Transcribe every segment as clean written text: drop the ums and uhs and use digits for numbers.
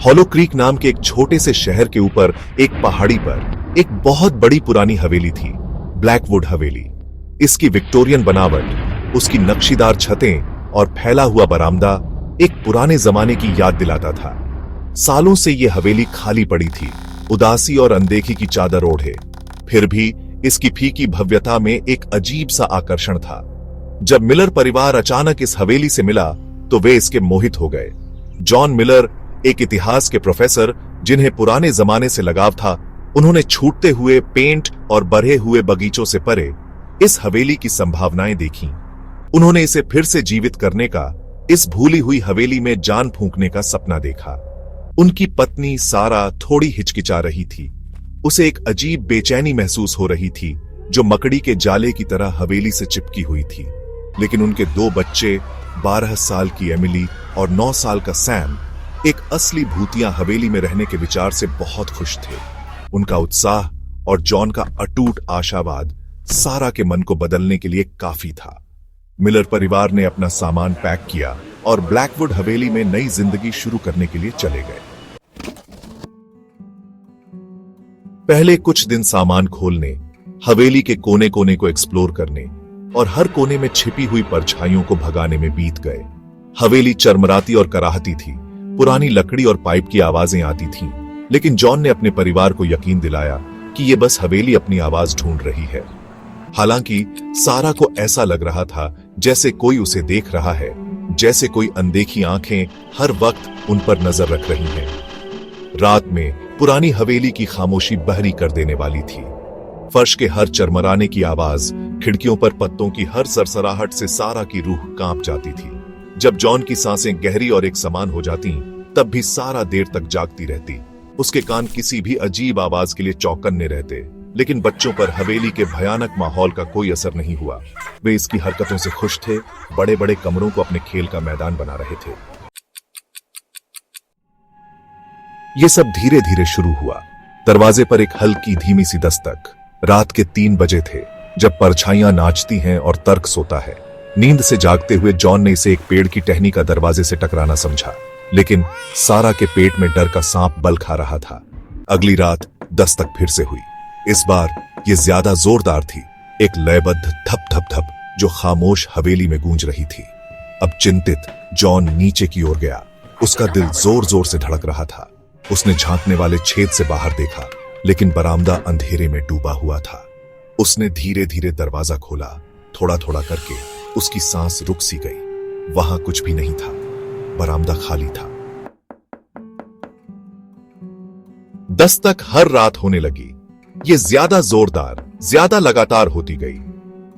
Hollow creek नाम के एक छोटे से शहर के ऊपर एक पहाड़ी पर एक बहुत बड़ी पुरानी हवेली थी, ब्लैकवुड हवेली। इसकी विक्टोरियन बनावट, उसकी नक्शीदार छतें और फैला हुआ बरामदा एक पुराने जमाने की याद दिलाता था। सालों से यह हवेली खाली पड़ी थी, उदासी और अनदेखी की चादर ओढ़े। फिर भी इसकी फीकी भव्यता में एक अजीब सा आकर्षण था। जब मिलर परिवार अचानक इस हवेली से मिला तो वे इसके मोहित हो गए। जॉन मिलर, एक इतिहास के प्रोफेसर जिन्हें पुराने जमाने से लगाव था, उन्होंने छूटते हुए पेंट और बढ़े हुए बगीचों से परे इस हवेली की संभावनाएं देखीं। उन्होंने इसे फिर से जीवित करने का, इस भूली हुई हवेली में जान फूंकने का सपना देखा। उनकी पत्नी सारा थोड़ी हिचकिचा रही थी। उसे एक अजीब बेचैनी महसूस हो रही थी जो मकड़ी के जाले की तरह हवेली से चिपकी हुई थी। लेकिन उनके 2 बच्चे, 12 साल की एमिली और 9 साल का सैम, एक असली भूतिया हवेली में रहने के विचार से बहुत खुश थे। उनका उत्साह और जॉन का अटूट आशावाद सारा के मन को बदलने के लिए काफी था। मिलर परिवार ने अपना सामान पैक किया और ब्लैकवुड हवेली में नई जिंदगी शुरू करने के लिए चले गए। पहले कुछ दिन सामान खोलने, हवेली के कोने कोने को एक्सप्लोर करने और हर कोने में छिपी हुई परछाइयों को भगाने में बीत गए। हवेली चरमराती और कराहती थी, पुरानी लकड़ी और पाइप की आवाजें आती थीं, लेकिन जॉन ने अपने परिवार को यकीन दिलाया कि यह बस हवेली अपनी आवाज ढूंढ रही है। हालांकि सारा को ऐसा लग रहा था जैसे कोई उसे देख रहा है, जैसे कोई अनदेखी आंखें हर वक्त उन पर नजर रख रही हैं। रात में पुरानी हवेली की खामोशी बहरी कर देने वाली थी। फर्श के हर चरमराने की आवाज, खिड़कियों पर पत्तों की हर सरसराहट से सारा की रूह कांप जाती थी। जब जॉन की सांसें गहरी और एक समान हो जाती, तब भी सारा देर तक जागती रहती। उसके कान किसी भी अजीब आवाज के लिए चौकन्ने रहते, लेकिन बच्चों पर हवेली के भयानक माहौल का कोई असर नहीं हुआ। वे इसकी हरकतों से खुश थे, बड़े बड़े कमरों को अपने खेल का मैदान बना रहे थे। ये सब धीरे धीरे शुरू हुआ। दरवाजे पर एक हल्की धीमी सी दस्तक। रात के 3 बजे थे, जब परछाइयां नाचती हैं और तर्क सोता है। नींद से जागते हुए जॉन ने इसे एक पेड़ की टहनी का दरवाजे से टकराना समझा, लेकिन सारा के पेट में डर का सांप बल खा रहा था। अगली रात दस्तक फिर से हुई। इस बार ये ज्यादा जोरदार थी, एक लयबद्ध धप धप धप जो खामोश हवेली में गूंज रही थी। अब चिंतित जॉन नीचे की ओर गया। उसका दिल जोर जोर से धड़क रहा था। उसने झांकने वाले छेद से बाहर देखा, लेकिन बरामदा अंधेरे में डूबा हुआ था। उसने धीरे धीरे दरवाजा खोला। थोड़ा थोड़ा करके उसकी सांस रुक सी गई। वहां कुछ भी नहीं था, बरामदा खाली था। दस्तक हर रात होने लगी। ये ज्यादा जोरदार, ज्यादा लगातार होती गई।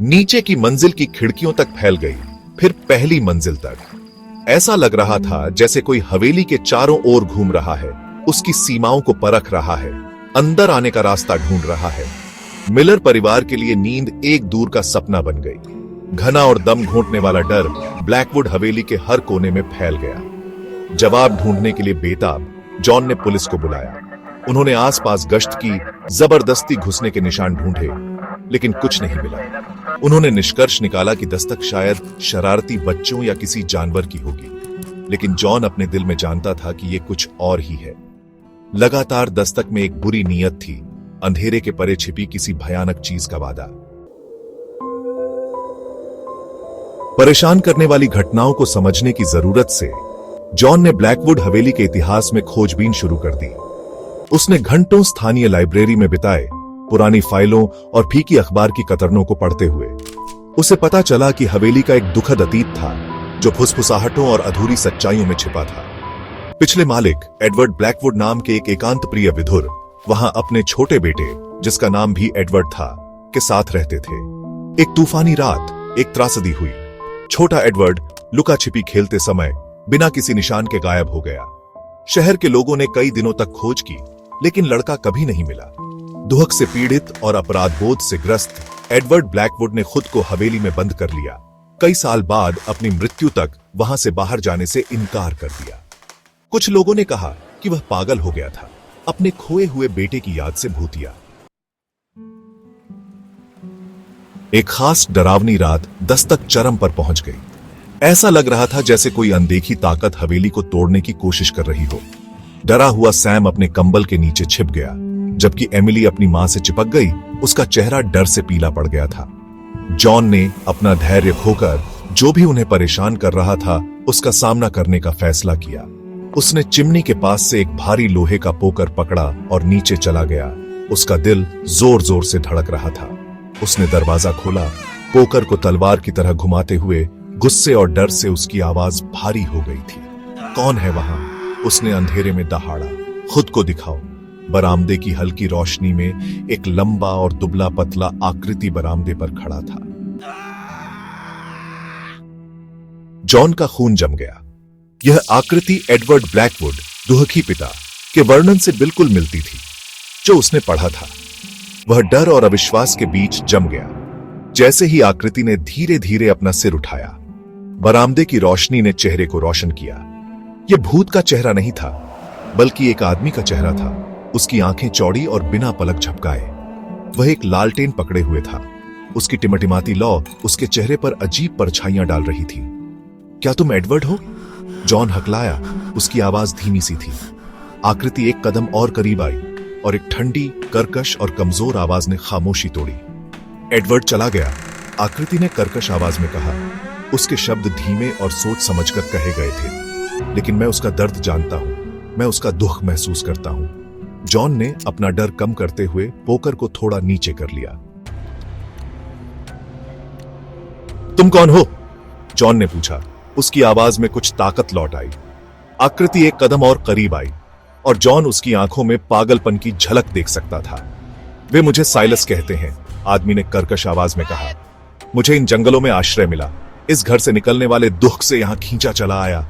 नीचे की मंजिल की खिड़कियों तक फैल गई, फिर पहली मंजिल तक। ऐसा लग रहा था जैसे कोई हवेली के चारों ओर घूम रहा है, उसकी सीमाओं को परख रहा है, अंदर आने का रास्ता ढूंढ रहा है। मिलर परिवार के लिए नींद एक दूर का सपना बन गई। घना और दम घोंटने वाला डर ब्लैकवुड हवेली के हर कोने में फैल गया। जवाब ढूंढने के लिए बेताब जॉन ने पुलिस को बुलाया। उन्होंने आसपास गश्त की, जबरदस्ती घुसने के निशान ढूंढे, लेकिन कुछ नहीं मिला। उन्होंने निष्कर्ष निकाला कि दस्तक शायद शरारती बच्चों या किसी जानवर की होगी, लेकिन जॉन अपने दिल में जानता था कि यह कुछ और ही है। लगातार दस्तक में एक बुरी नीयत थी, अंधेरे के परे छिपी किसी भयानक चीज का वादा। परेशान करने वाली घटनाओं को समझने की जरूरत से जॉन ने ब्लैकवुड हवेली के इतिहास में खोजबीन शुरू कर दी। उसने घंटों स्थानीय लाइब्रेरी में बिताए, पुरानी फाइलों और फीकी अखबार की कतरनों को पढ़ते हुए। उसे पता चला कि हवेली का एक दुखद अतीत था जो फुसफुसाहटों और अधूरी सच्चाइयों में छिपा था। पिछले मालिक एडवर्ड ब्लैकवुड नाम के एक एकांत प्रिय विधुर वहां अपने छोटे बेटे, जिसका नाम भी एडवर्ड था, के साथ रहते थे। एक तूफानी रात एक त्रासदी हुई। छोटा एडवर्ड लुका छिपी खेलते समय बिना किसी निशान के गायब हो गया। शहर के लोगों ने कई दिनों तक खोज की, लेकिन लड़का कभी नहीं मिला। दुहक से पीड़ित और अपराध बोध से ग्रस्त एडवर्ड ब्लैकवुड ने खुद को हवेली में बंद कर लिया। कई साल बाद अपनी मृत्यु तक वहां से बाहर जाने से इनकार कर दिया। कुछ लोगों ने कहा कि वह पागल हो गया था, अपने खोए हुए बेटे की याद से भूतिया। एक खास डरावनी रात दस्तक चरम पर पहुंच गई। ऐसा लग रहा था जैसे कोई अनदेखी ताकत हवेली को तोड़ने की कोशिश कर रही हो। डरा हुआ सैम अपने कंबल के नीचे छिप गया, जबकि एमिली अपनी मां से चिपक गई। उसका चेहरा डर से पीला पड़ गया था। जॉन ने अपना धैर्य खोकर जो भी उन्हें परेशान कर रहा था उसका सामना करने का फैसला किया। उसने चिमनी के पास से एक भारी लोहे का पोकर पकड़ा और नीचे चला गया। उसका दिल जोर जोर से धड़क रहा था। उसने दरवाजा खोला। पोकर को तलवार की तरह घुमाते हुए गुस्से और डर से उसकी आवाज भारी हो गई थी। कौन है वहां? उसने अंधेरे में दहाड़ा। खुद को दिखाओ। बरामदे की हल्की रोशनी में एक लंबा और दुबला पतला आकृति बरामदे पर खड़ा था। जॉन का खून जम गया। यह आकृति एडवर्ड ब्लैकवुड, दुहकी पिता, के वर्णन से बिल्कुल मिलती थी जो उसने पढ़ा था। वह डर और अविश्वास के बीच जम गया। जैसे ही आकृति ने धीरे धीरे अपना सिर उठाया, बरामदे की रोशनी ने चेहरे को रोशन किया। यह भूत का चेहरा नहीं था, बल्कि एक आदमी का चेहरा था। उसकी आंखें चौड़ी और बिना पलक झपकाए। वह एक लालटेन पकड़े हुए था। उसकी टिमटिमाती लौ उसके चेहरे पर अजीब परछाइयां डाल रही थी। क्या तुम एडवर्ड हो? जॉन हकलाया। उसकी आवाज धीमी सी थी। आकृति एक कदम और करीब आई और एक ठंडी, कर्कश और कमजोर आवाज ने खामोशी तोड़ी। एडवर्ड चला गया, आकृति ने कर्कश आवाज में कहा। उसके शब्द धीमे और सोच समझकर कहे गए थे, लेकिन मैं उसका दर्द जानता हूं, मैं उसका दुख महसूस करता हूं। जॉन ने अपना डर कम करते हुए पोकर को थोड़ा नीचे कर लिया। तुम कौन हो? जॉन ने पूछा। उसकी आवाज में कुछ ताकत लौट आई। आकृति एक कदम और करीब आई और जॉन उसकी आंखों में पागलपन की झलक देख सकता था। वे मुझे साइलस कहते हैं, आदमी ने कर्कश आवाज में कहा। मुझे इन जंगलों में आश्रय मिला। इस घर से निकलने वाले दुख से यहां खींचा चला आया।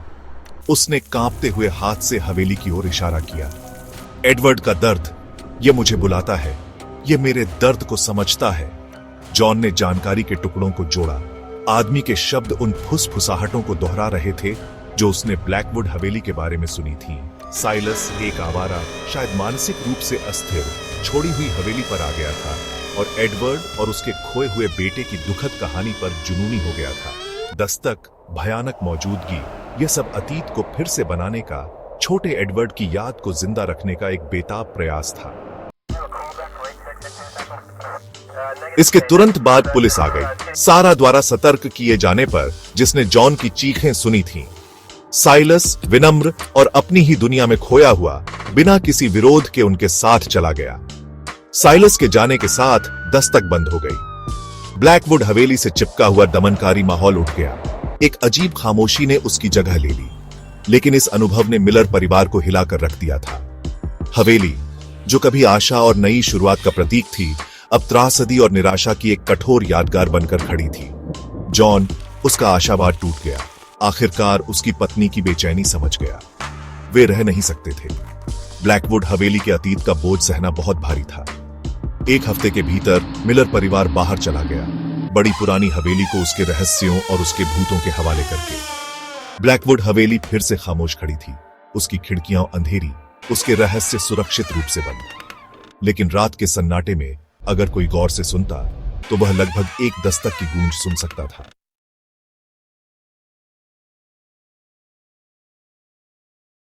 उसने कांपते हुए हाथ से हवेली की ओर इशारा किया। एडवर्ड का दर्द, यह मुझे बुलाता है, यह मेरे दर्द को समझता है। जॉन ने जानकारी के टुकड़ों को जोड़ा। आदमी के शब्द उन फुसफुसाहटों को दोहरा रहे थे जो उसने ब्लैकवुड हवेली के बारे में सुनी थी। साइलस एक आवारा, शायद मानसिक रूप से अस्थिर, छोड़ी हुई हवेली पर आ गया था और एडवर्ड और उसके खोए हुए बेटे की दुखद कहानी पर जुनूनी हो गया था। दस्तक, भयानक मौजूदगी, यह सब अतीत को फिर से बनाने का, छोटे एडवर्ड की याद को जिंदा रखने का एक बेताब प्रयास था। इसके तुरंत बाद पुलिस आ गई, सारा द्वारा सतर्क किए जाने पर, जिसने जॉन की चीखें सुनी थीं। साइलस विनम्र और अपनी ही दुनिया में खोया हुआ, बिना किसी विरोध के उनके साथ चला गया। साइलस के जाने के साथ दस्तक बंद हो गई। ब्लैकवुड हवेली से चिपका हुआ दमनकारी माहौल उठ गया। एक अजीब खामोशी ने उसकी जगह ले ली, लेकिन इस अनुभव ने मिलर परिवार को हिलाकर रख दिया था। हवेली, जो कभी आशा और नई शुरुआत का प्रतीक थी, अब त्रासदी और निराशा की एक कठोर यादगार बनकर खड़ी थी। जॉन, उसका आशावाद टूट गया। आखिरकार उसकी पत्नी की बेचैनी समझ गया। वे रह नहीं सकते थे। ब्लैकवुड हवेली के अतीत का बोझ सहना बहुत भारी था। एक हफ्ते के भीतर मिलर परिवार बाहर चला गया, बड़ी पुरानी हवेली को उसके रहस्यों और उसके भूतों के हवाले करके। ब्लैकवुड हवेली फिर से खामोश खड़ी थी। उसकी खिड़कियां अंधेरी, उसके रहस्य सुरक्षित रूप से बंद। लेकिन रात के सन्नाटे में अगर कोई गौर से सुनता तो वह लगभग एक दस्तक की गूंज सुन सकता था।